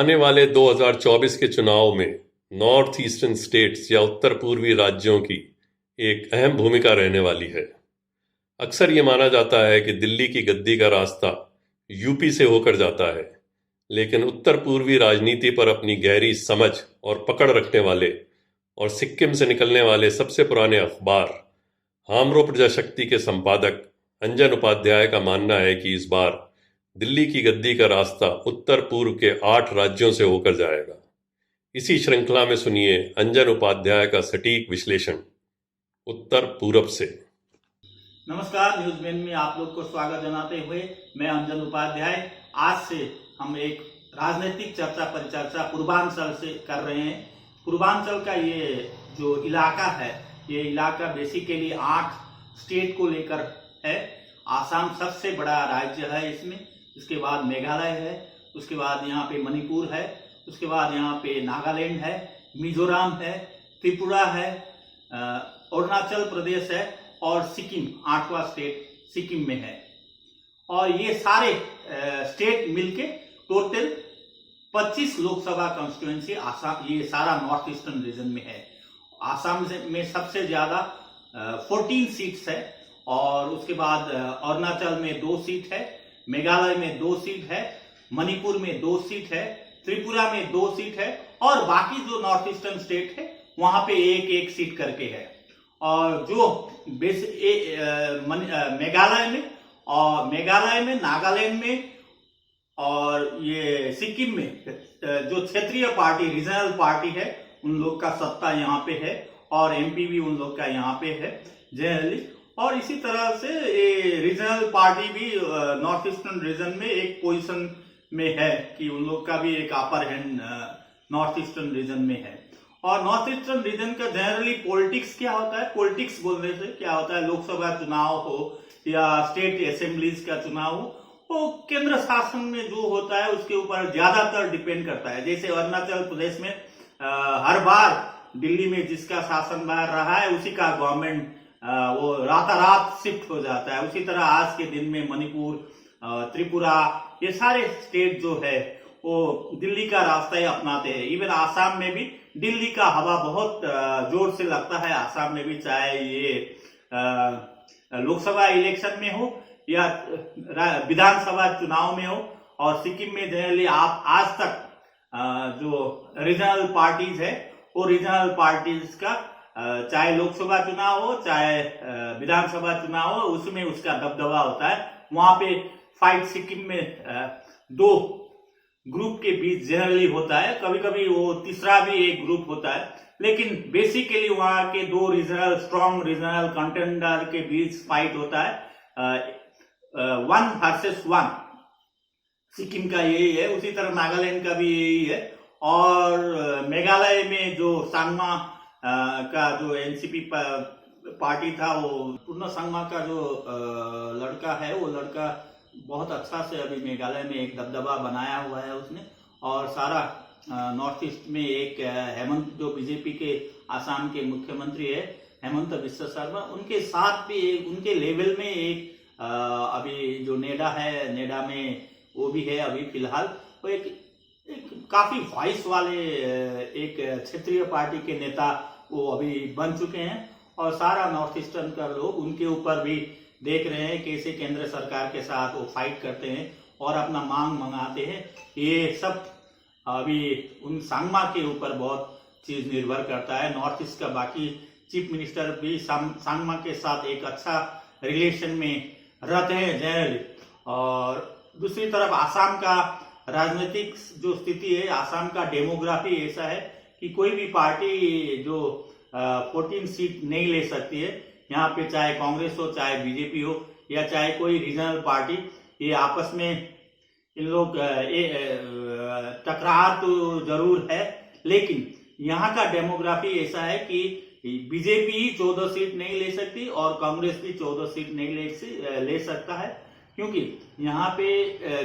आने वाले 2024 के चुनाव में नॉर्थ ईस्टर्न स्टेट्स या उत्तर पूर्वी राज्यों की एक अहम भूमिका रहने वाली है। अक्सर ये माना जाता है कि दिल्ली की गद्दी का रास्ता यूपी से होकर जाता है, लेकिन उत्तर पूर्वी राजनीति पर अपनी गहरी समझ और पकड़ रखने वाले और सिक्किम से निकलने वाले सबसे पुराने अखबार हामरो प्रजाशक्ति के संपादक अंजन उपाध्याय का मानना है कि इस बार दिल्ली की गद्दी का रास्ता उत्तर पूर्व के 8 राज्यों से होकर जाएगा। इसी श्रृंखला में सुनिए अंजन उपाध्याय का सटीक विश्लेषण उत्तर पूर्व से। नमस्कार, न्यूज मैन में आप लोग को स्वागत जनाते हुए मैं अंजन उपाध्याय। आज से हम एक राजनीतिक चर्चा परिचर्चा पूर्वांचल से कर रहे हैं। पूर्वांचल का ये जो इलाका है, ये इलाका बेसिकली 8 स्टेट को लेकर है। आसाम सबसे बड़ा राज्य है इसमें, इसके बाद मेघालय है, उसके बाद यहाँ पे मणिपुर है, उसके बाद यहाँ पे नागालैंड है, मिजोरम है, त्रिपुरा है, अरुणाचल प्रदेश है और सिक्किम 8वां स्टेट सिक्किम में है। और ये सारे स्टेट मिलके टोटल 25 लोकसभा कॉन्स्टिट्यूएंसी आसाम, ये सारा नॉर्थ ईस्टर्न रीजन में है। आसाम में सबसे ज्यादा 14 सीट्स है और उसके बाद अरुणाचल में 2 सीट है, मेघालय में 2 सीट है, मणिपुर में 2 सीट है, त्रिपुरा में 2 सीट है और बाकी जो नॉर्थ ईस्टर्न स्टेट है वहां पे एक सीट करके है। और जो मेघालय में, नागालैंड में और ये सिक्किम में जो क्षेत्रीय पार्टी, रीजनल पार्टी है, उन लोग का सत्ता यहाँ पे है और एमपी भी उन लोग का यहाँ पे है जनरली। और इसी तरह से ये रीजनल पार्टी भी नॉर्थ ईस्टर्न रीजन में एक पोजीशन में है कि उन लोग का भी एक upper hand north eastern region में है। और नॉर्थ ईस्टर्न रीजन का जनरली पॉलिटिक्स क्या होता है, पॉलिटिक्स बोलने से क्या होता है, लोकसभा चुनाव हो या स्टेट असेंबलीज का चुनाव हो, वो केंद्र शासन में जो होता है उसके ऊपर ज्यादातर डिपेंड करता है। जैसे अरुणाचल प्रदेश में हर बार दिल्ली में जिसका शासन बाहर रहा है उसी का गवर्नमेंट वो रातारात शिफ्ट हो जाता है। उसी तरह आज के दिन में मणिपुर, त्रिपुरा, ये सारे स्टेट जो है वो दिल्ली का रास्ता ही अपनाते हैं। इवन आसाम में भी दिल्ली का हवा बहुत जोर से लगता है। आसाम में भी चाहे ये लोकसभा इलेक्शन में हो या विधानसभा चुनाव में हो। और सिक्किम में जनरली आप आज तक जो रीजनल पार्टीज है वो रीजनल पार्टीज का चाहे लोकसभा चुनाव हो चाहे विधानसभा चुनाव हो, उसमें उसका दबदबा होता है। वहां पे फाइट सिक्किम में 2 ग्रुप के बीच जनरली होता है, कभी कभी वो तीसरा भी एक ग्रुप होता है, लेकिन बेसिकली वहां के 2 स्ट्रॉन्ग रीजनल कंटेंडर के बीच फाइट होता है। 1 वर्सेस 1 सिक्किम का यही है। उसी तरह नागालैंड का भी यही है। और मेघालय में जो सांगमा का जो एनसीपी पार्टी था, वो पूर्ण सांगमा का जो लड़का है, वो लड़का बहुत अच्छा से अभी मेघालय में एक दबदबा बनाया हुआ है उसने। और सारा नॉर्थ ईस्ट में एक हेमंत, जो बीजेपी के आसाम के मुख्यमंत्री है, हेमंत बिस्वा शर्मा, उनके साथ भी उनके लेवल में एक अभी जो नेडा है, नेडा में वो भी है अभी फिलहाल। वो एक काफी वॉइस वाले एक क्षेत्रीय पार्टी के नेता वो अभी बन चुके हैं। और सारा नॉर्थ ईस्टर्न का लोग उनके ऊपर भी देख रहे हैं कैसे केंद्र सरकार के साथ वो फाइट करते हैं और अपना मांग मंगाते हैं। ये सब अभी उन सांगमा के ऊपर बहुत चीज निर्भर करता है। नॉर्थ ईस्ट का बाकी चीफ मिनिस्टर भी सांगमा के साथ एक अच्छा रिलेशन में रहते हैं जनरली। और दूसरी तरफ आसाम का राजनीतिक जो स्थिति है, आसाम का डेमोग्राफी ऐसा है कि कोई भी पार्टी जो 14 सीट नहीं ले सकती है यहाँ पे, चाहे कांग्रेस हो, चाहे बीजेपी हो या चाहे कोई रीजनल पार्टी, ये आपस में इन लोग टकरार तो जरूर है। लेकिन यहाँ का डेमोग्राफी ऐसा है कि बीजेपी ही 14 सीट नहीं ले सकती और कांग्रेस भी 14 सीट नहीं ले सकता है, क्योंकि यहाँ पे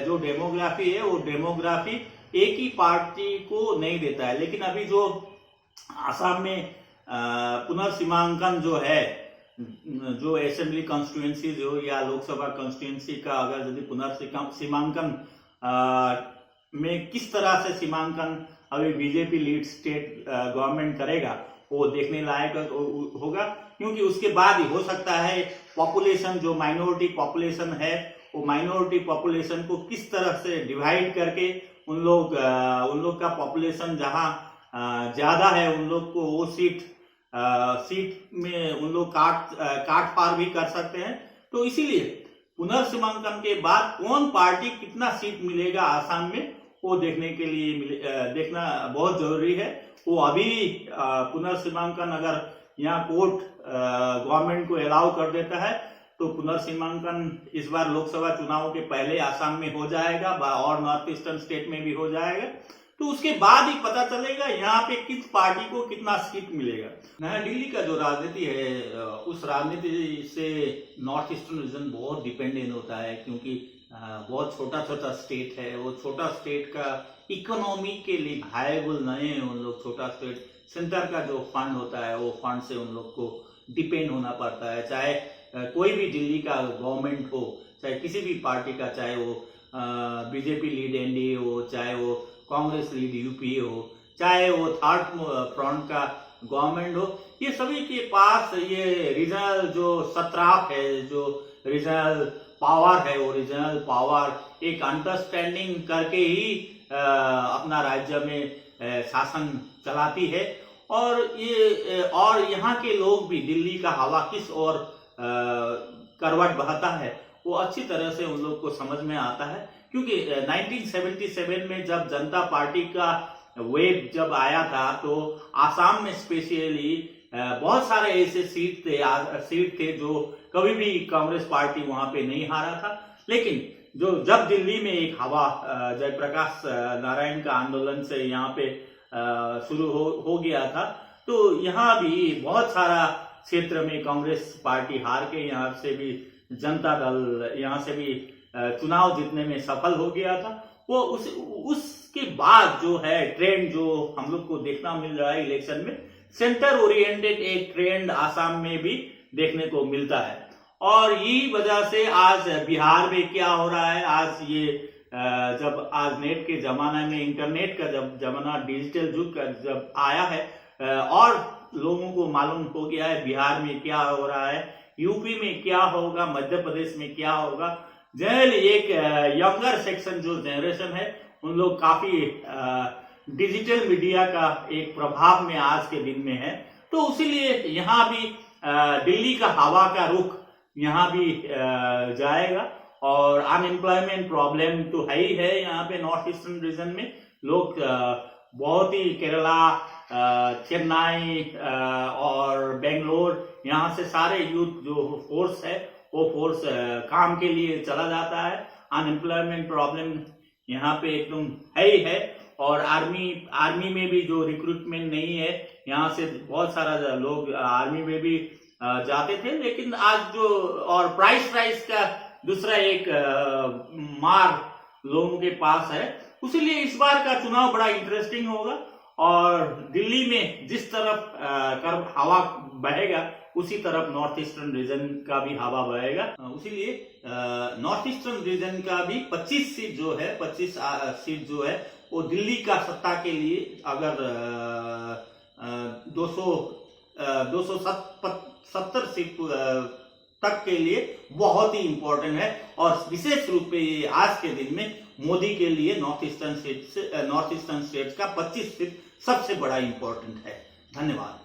जो डेमोग्राफी है वो डेमोग्राफी एक ही पार्टी को नहीं देता है। लेकिन अभी जो आसाम में पुनर्सीमांकन जो है, जो असेंबली कॉन्स्टिट्यूएंसी जो या लोकसभा कॉन्स्टिट्यूएंसी का अगर यदि पुनर्सीमांकन में किस तरह से सीमांकन अभी बीजेपी लीड स्टेट गवर्नमेंट करेगा वो देखने लायक होगा, क्योंकि उसके बाद ही हो सकता है पॉपुलेशन जो माइनॉरिटी पॉपुलेशन है वो माइनॉरिटी पॉपुलेशन को किस तरह से डिवाइड करके उन लोग का पॉपुलेशन जहां ज्यादा है उन लोग को वो सीट में उन लोग काट पार भी कर सकते हैं। तो इसीलिए पुनर्सीमांकन के बाद कौन पार्टी कितना सीट मिलेगा आसाम में वो देखने के लिए देखना बहुत जरूरी है। वो अभी पुनर्सीमांकन अगर यहाँ कोर्ट गवर्नमेंट को अलाउ कर देता है तो पुनर्सीमांकन इस बार लोकसभा चुनाव के पहले आसाम में हो जाएगा और नॉर्थ ईस्टर्न स्टेट में भी हो जाएगा। तो उसके बाद ही पता चलेगा यहाँ पे किस पार्टी को कितना सीट मिलेगा। नया दिल्ली का जो राजनीति है उस राजनीति से नॉर्थ ईस्टर्न रीजन बहुत डिपेंडेंट होता है, क्योंकि बहुत छोटा स्टेट है। वो छोटा स्टेट का इकोनॉमी के लिए वायबल नहीं है। उन लोग छोटा स्टेट सेंटर का जो फंड होता है वो फंड से उन लोग को डिपेंड होना पड़ता है। चाहे कोई भी दिल्ली का गवर्नमेंट हो, चाहे किसी भी पार्टी का, चाहे वो बीजेपी लीड एनडीए हो, चाहे वो कांग्रेस लीड यूपीए हो, चाहे वो थर्ड फ्रंट का गवर्नमेंट हो, ये सभी के पास ये रीजनल जो सत्राप है, जो रीजनल पावर है, वो रीजनल पावर एक अंडरस्टैंडिंग करके ही अपना राज्य में शासन चलाती है। और यहाँ के लोग भी दिल्ली का हवा किस ओर करवट बहता है वो अच्छी तरह से उन लोग को समझ में आता है, क्योंकि 1977 में जब जनता पार्टी का वेव जब आया था तो आसाम में स्पेशली बहुत सारे ऐसे सीट थे जो कभी भी कांग्रेस पार्टी वहां पे नहीं हारा था। लेकिन जब दिल्ली में एक हवा जयप्रकाश नारायण का आंदोलन से यहाँ पे शुरू हो गया था, तो यहाँ भी बहुत सारा क्षेत्र में कांग्रेस पार्टी हार के यहाँ से भी जनता दल यहाँ से भी चुनाव जीतने में सफल हो गया था। वो उसके बाद जो है ट्रेंड जो हम लोग को देखना मिल रहा है इलेक्शन में, सेंटर ओरिएंटेड एक ट्रेंड आसाम में भी देखने को मिलता है। और यही वजह से आज बिहार में क्या हो रहा है, आज ये जब आज नेट के जमाने में, इंटरनेट का जब जमाना, डिजिटल युग का जब आया है और लोगों को मालूम हो गया है बिहार में क्या हो रहा है, यूपी में क्या होगा, मध्य प्रदेश में क्या होगा। जनरली एक यंगर सेक्शन जो जनरेशन है उन लोग काफी डिजिटल मीडिया का एक प्रभाव में आज के दिन में है। तो इसीलिए यहाँ भी दिल्ली का हवा का रुख यहाँ भी जाएगा। और अनएम्प्लॉयमेंट प्रॉब्लम तो है ही है यहाँ पे नॉर्थ ईस्टर्न रीजन में। लोग बहुत ही केरला, चेन्नई और बेंगलोर, यहाँ से सारे यूथ जो फोर्स है वो फोर्स काम के लिए चला जाता है। अनएम्प्लॉयमेंट प्रॉब्लम यहाँ पे एकदम है ही है। और आर्मी में भी जो रिक्रूटमेंट नहीं है, यहाँ से बहुत सारा लोग आर्मी में भी जाते थे। लेकिन आज जो और प्राइस का दूसरा एक मार लोगों के पास है, इसलिए इस बार का चुनाव बड़ा इंटरेस्टिंग होगा। और दिल्ली में जिस तरफ हवा बहेगा उसी तरफ नॉर्थ ईस्टर्न रीजन का भी हवा बहेगा। इसीलिए नॉर्थ ईस्टर्न रीजन का भी 25 सीट जो है, 25 सीट जो है वो दिल्ली का सत्ता के लिए अगर 270 सीट तक के लिए बहुत ही इंपॉर्टेंट है। और विशेष रूप पे ये आज के दिन में मोदी के लिए नॉर्थ ईस्टर्न स्टेट्स का 25 सीट सबसे बड़ा इंपॉर्टेंट है। धन्यवाद।